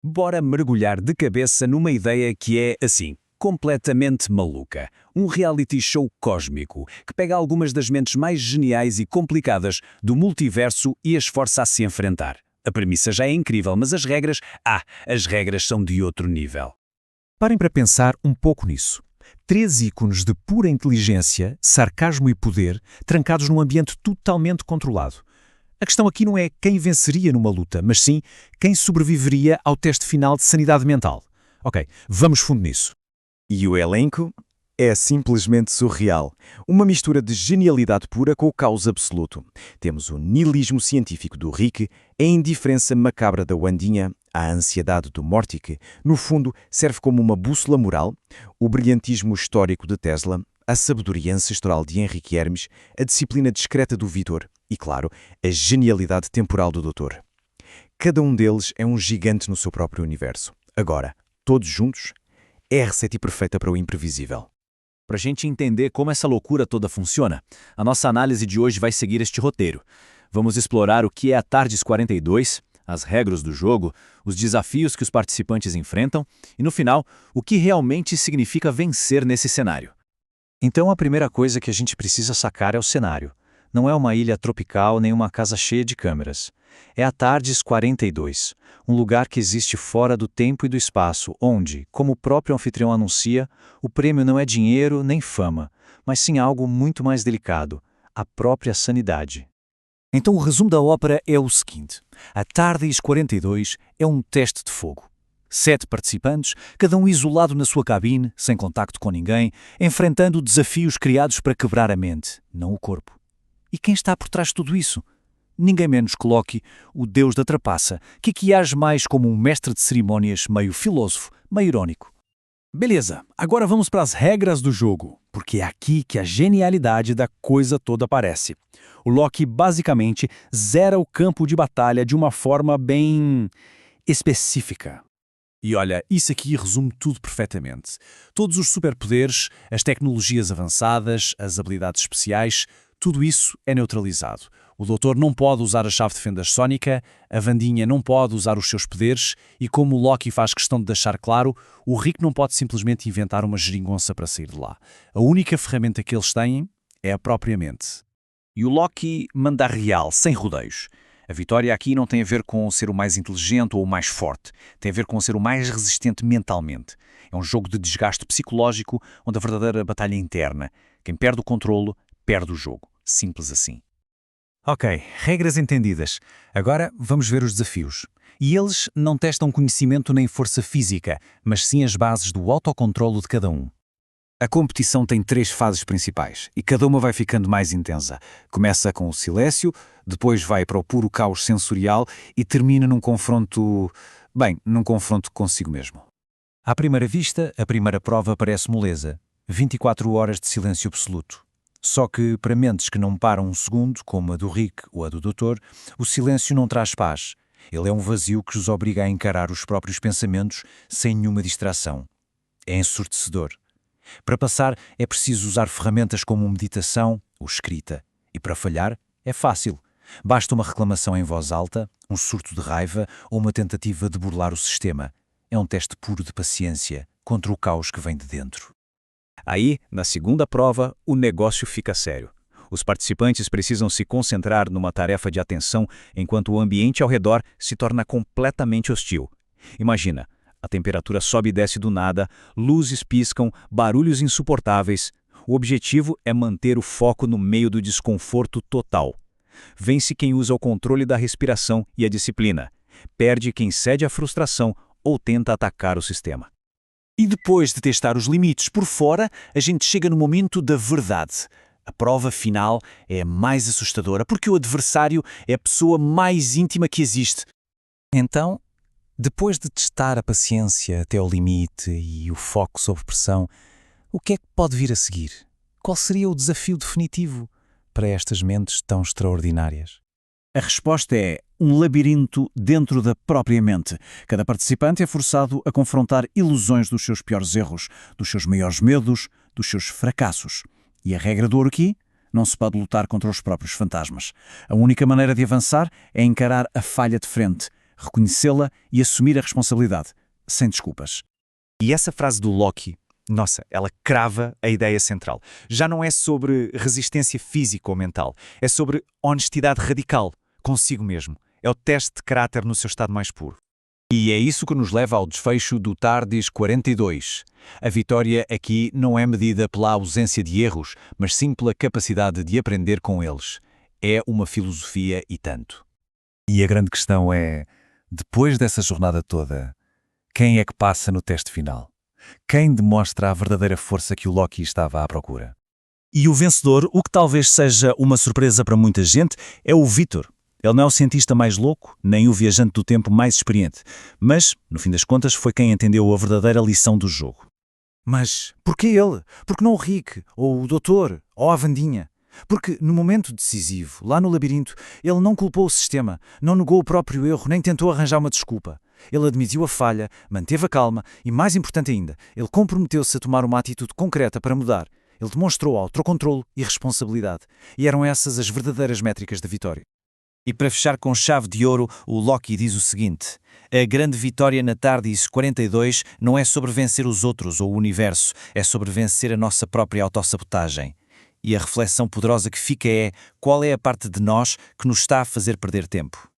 Bora mergulhar de cabeça numa ideia que é, assim, completamente maluca. Um reality show cósmico que pega algumas das mentes mais geniais e complicadas do multiverso e as força a se enfrentar. A premissa já é incrível, mas as regras são de outro nível. Parem para pensar um pouco nisso. 3 ícones de pura inteligência, sarcasmo e poder, trancados num ambiente totalmente controlado. A questão aqui não é quem venceria numa luta, mas sim quem sobreviveria ao teste final de sanidade mental. Ok, vamos fundo nisso. E o elenco é simplesmente surreal. Uma mistura de genialidade pura com o caos absoluto. Temos o niilismo científico do Rick, a indiferença macabra da Wandinha, a ansiedade do Morty que, no fundo, serve como uma bússola moral, o brilhantismo histórico de Tesla, a sabedoria ancestral de Henrique Hermes, a disciplina discreta do Vitor e, claro, a genialidade temporal do Doutor. Cada um deles é um gigante no seu próprio universo. Agora, todos juntos, é a receita perfeita para o imprevisível. Para a gente entender como essa loucura toda funciona, a nossa análise de hoje vai seguir este roteiro. Vamos explorar o que é a Tardes 42, as regras do jogo, os desafios que os participantes enfrentam e, no final, o que realmente significa vencer nesse cenário. Então a primeira coisa que a gente precisa sacar é o cenário. Não é uma ilha tropical nem uma casa cheia de câmeras. É a Tardes 42, um lugar que existe fora do tempo e do espaço, onde, como o próprio anfitrião anuncia, o prêmio não é dinheiro nem fama, mas sim algo muito mais delicado, a própria sanidade. Então o resumo da ópera é o seguinte: a Tardes 42 é um teste de fogo. 7 participantes, cada um isolado na sua cabine, sem contacto com ninguém, enfrentando desafios criados para quebrar a mente, não o corpo. E quem está por trás de tudo isso? Ninguém menos que Loki, o deus da trapaça, que aqui age mais como um mestre de cerimônias, meio filósofo, meio irónico. Beleza, agora vamos para as regras do jogo, porque é aqui que a genialidade da coisa toda aparece. O Loki basicamente zera o campo de batalha de uma forma bem específica. E olha, isso aqui resume tudo perfeitamente. Todos os superpoderes, as tecnologias avançadas, as habilidades especiais, tudo isso é neutralizado. O Doutor não pode usar a chave de fendas sónica, a Wandinha não pode usar os seus poderes e, como o Loki faz questão de deixar claro, o Rick não pode simplesmente inventar uma geringonça para sair de lá. A única ferramenta que eles têm é a própria mente. E o Loki manda a real, sem rodeios. A vitória aqui não tem a ver com ser o mais inteligente ou o mais forte, tem a ver com ser o mais resistente mentalmente. É um jogo de desgaste psicológico onde a verdadeira batalha é interna. Quem perde o controlo, perde o jogo. Simples assim. Ok, regras entendidas. Agora vamos ver os desafios. E eles não testam conhecimento nem força física, mas sim as bases do autocontrolo de cada um. A competição tem 3 fases principais e cada uma vai ficando mais intensa. Começa com o silêncio, depois vai para o puro caos sensorial e termina num confronto consigo mesmo. À primeira vista, a primeira prova parece moleza. 24 horas de silêncio absoluto. Só que, para mentes que não param um segundo, como a do Rick ou a do Doutor, o silêncio não traz paz. Ele é um vazio que os obriga a encarar os próprios pensamentos sem nenhuma distração. É ensurdecedor. Para passar, é preciso usar ferramentas como meditação ou escrita. E para falhar, é fácil. Basta uma reclamação em voz alta, um surto de raiva ou uma tentativa de burlar o sistema. É um teste puro de paciência contra o caos que vem de dentro. Aí, na segunda prova, o negócio fica sério. Os participantes precisam se concentrar numa tarefa de atenção enquanto o ambiente ao redor se torna completamente hostil. Imagina, a temperatura sobe e desce do nada, luzes piscam, barulhos insuportáveis. O objetivo é manter o foco no meio do desconforto total. Vence quem usa o controle da respiração e a disciplina. Perde quem cede à frustração ou tenta atacar o sistema. E depois de testar os limites por fora, a gente chega no momento da verdade. A prova final é a mais assustadora porque o adversário é a pessoa mais íntima que existe. Então, depois de testar a paciência até ao limite e o foco sob pressão, o que é que pode vir a seguir? Qual seria o desafio definitivo para estas mentes tão extraordinárias? A resposta é um labirinto dentro da própria mente. Cada participante é forçado a confrontar ilusões dos seus piores erros, dos seus maiores medos, dos seus fracassos. E a regra do ouro aqui? Não se pode lutar contra os próprios fantasmas. A única maneira de avançar é encarar a falha de frente, reconhecê-la e assumir a responsabilidade, sem desculpas. E essa frase do Loki, nossa, ela crava a ideia central. Já não é sobre resistência física ou mental, é sobre honestidade radical, consigo mesmo. É o teste de caráter no seu estado mais puro. E é isso que nos leva ao desfecho do TARDIS 42. A vitória aqui não é medida pela ausência de erros, mas sim pela capacidade de aprender com eles. É uma filosofia e tanto. E a grande questão é, depois dessa jornada toda, quem é que passa no teste final? Quem demonstra a verdadeira força que o Loki estava à procura? E o vencedor, o que talvez seja uma surpresa para muita gente, é o Victor. Ele não é o cientista mais louco, nem o viajante do tempo mais experiente, mas, no fim das contas, foi quem entendeu a verdadeira lição do jogo. Mas porquê ele? Porque não o Rick, ou o Doutor, ou a Wandinha? Porque, no momento decisivo, lá no labirinto, ele não culpou o sistema, não negou o próprio erro, nem tentou arranjar uma desculpa. Ele admitiu a falha, manteve a calma e, mais importante ainda, ele comprometeu-se a tomar uma atitude concreta para mudar. Ele demonstrou autocontrolo e responsabilidade. E eram essas as verdadeiras métricas da vitória. E para fechar com chave de ouro, o Loki diz o seguinte: a grande vitória na TARDIS 42 não é sobre vencer os outros ou o universo, é sobre vencer a nossa própria autossabotagem. E a reflexão poderosa que fica é: qual é a parte de nós que nos está a fazer perder tempo?